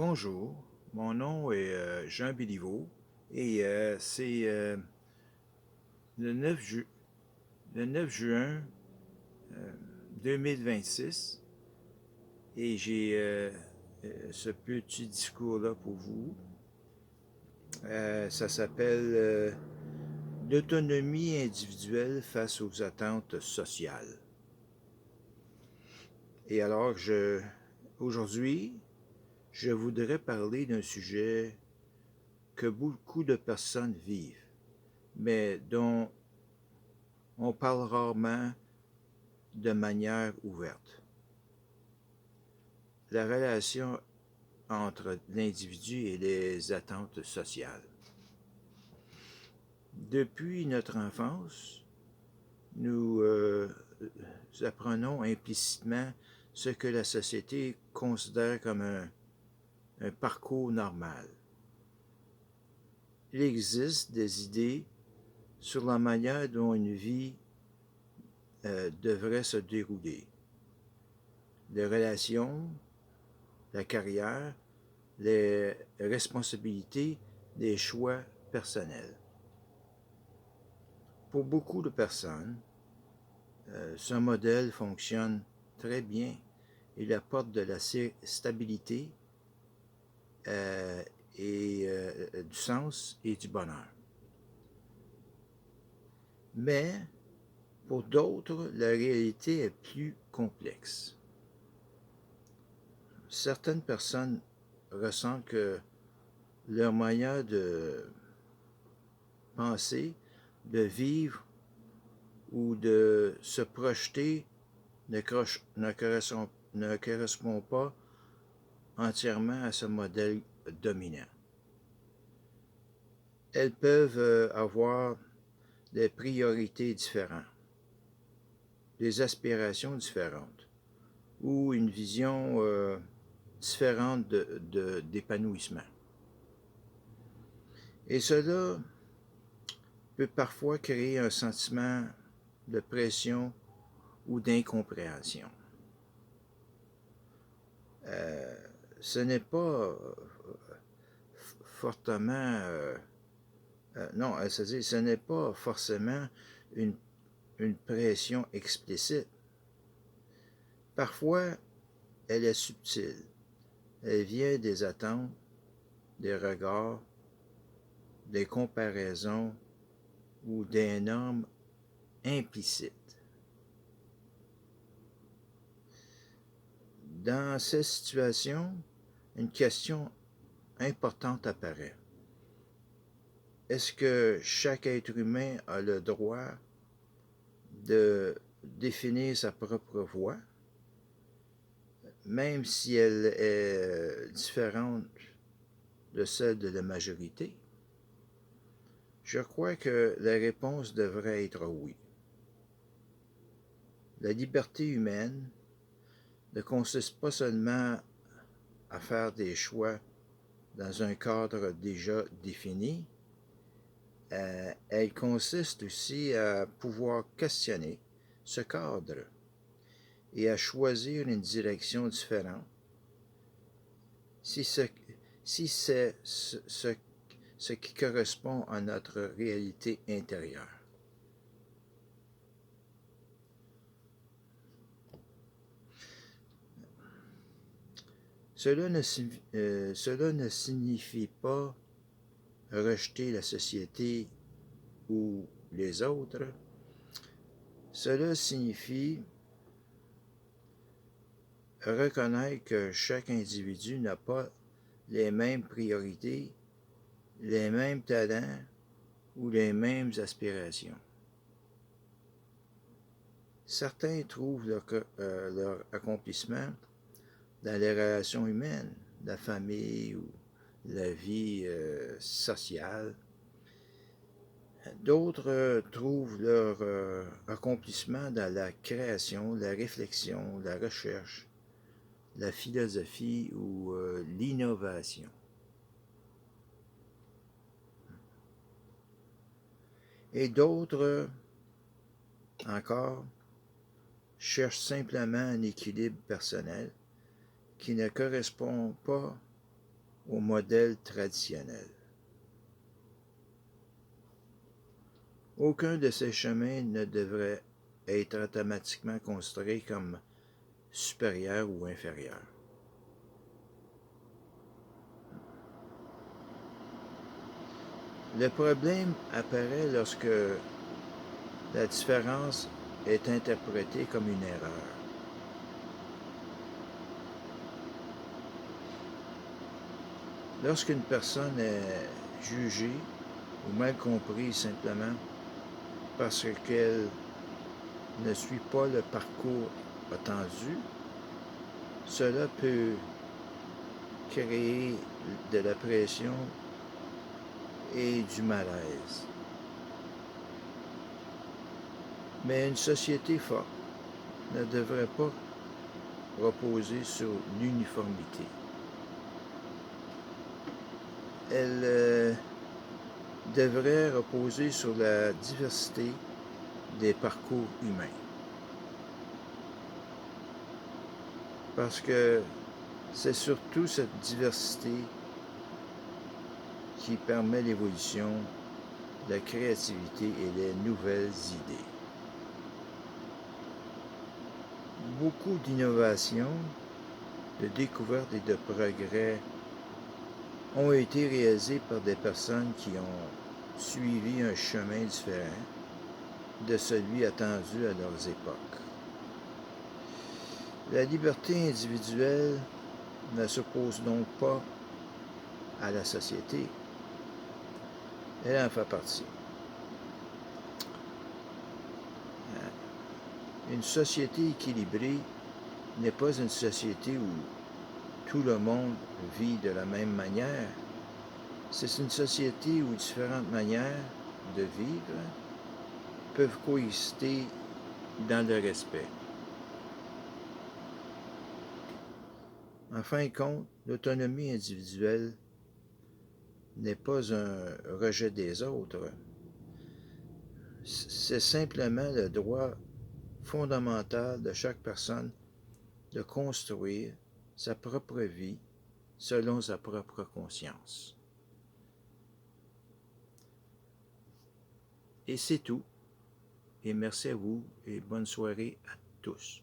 Bonjour, mon nom est Jean Béliveau et c'est le 9, ju- le 9 juin euh, 2026 et j'ai ce petit discours-là pour vous. Ça s'appelle L'autonomie individuelle face aux attentes sociales. Et alors, aujourd'hui, je voudrais parler d'un sujet que beaucoup de personnes vivent, mais dont on parle rarement de manière ouverte. La relation entre l'individu et les attentes sociales. Depuis notre enfance, nous apprenons implicitement ce que la société considère comme un parcours normal. Il existe des idées sur la manière dont une vie devrait se dérouler. Les relations, la carrière, les responsabilités, les choix personnels. Pour beaucoup de personnes, ce modèle fonctionne très bien. Il apporte de la stabilité euh, et du sens et du bonheur. Mais pour d'autres, la réalité est plus complexe. Certaines personnes ressentent que leur manière de penser, de vivre ou de se projeter ne correspond pas entièrement à ce modèle dominant. Elles peuvent avoir des priorités différentes, des aspirations différentes ou une vision différente d'épanouissement. Et cela peut parfois créer un sentiment de pression ou d'incompréhension. Euh, ce n'est pas fortement non, c'est-à-dire, ce n'est pas forcément une, une pression explicite. Parfois, elle est subtile. Elle vient des attentes, des regards, des comparaisons ou des normes implicites. Dans ces situations, une question importante apparaît. Est-ce que chaque être humain a le droit de définir sa propre voie, même si elle est différente de celle de la majorité? Je crois que la réponse devrait être oui. La liberté humaine ne consiste pas seulement à faire des choix dans un cadre déjà défini, elle consiste aussi à pouvoir questionner ce cadre et à choisir une direction différente si, si c'est ce qui correspond à notre réalité intérieure. Cela ne signifie pas rejeter la société ou les autres. Cela signifie reconnaître que chaque individu n'a pas les mêmes priorités, les mêmes talents ou les mêmes aspirations. Certains trouvent leur accomplissement dans les relations humaines, la famille ou la vie sociale. D'autres trouvent leur accomplissement dans la création, la réflexion, la recherche, la philosophie ou l'innovation. Et d'autres encore cherchent simplement un équilibre personnel qui ne correspond pas au modèle traditionnel. Aucun de ces chemins ne devrait être automatiquement considéré comme supérieur ou inférieur. Le problème apparaît lorsque la différence est interprétée comme une erreur. Lorsqu'une personne est jugée ou mal comprise simplement parce qu'elle ne suit pas le parcours attendu, cela peut créer de la pression et du malaise. Mais une société forte ne devrait pas reposer sur l'uniformité. Elle devrait reposer sur la diversité des parcours humains. Parce que c'est surtout cette diversité qui permet l'évolution, la créativité et les nouvelles idées. Beaucoup d'innovations, de découvertes et de progrès ont été réalisées par des personnes qui ont suivi un chemin différent de celui attendu à leurs époques. La liberté individuelle ne s'oppose donc pas à la société, elle en fait partie. Une société équilibrée n'est pas une société où tout le monde vit de la même manière. C'est une société où différentes manières de vivre peuvent coexister dans le respect. En fin de compte, l'autonomie individuelle n'est pas un rejet des autres. C'est simplement le droit fondamental de chaque personne de construire sa propre vie selon sa propre conscience. Et c'est tout. Et merci à vous et bonne soirée à tous.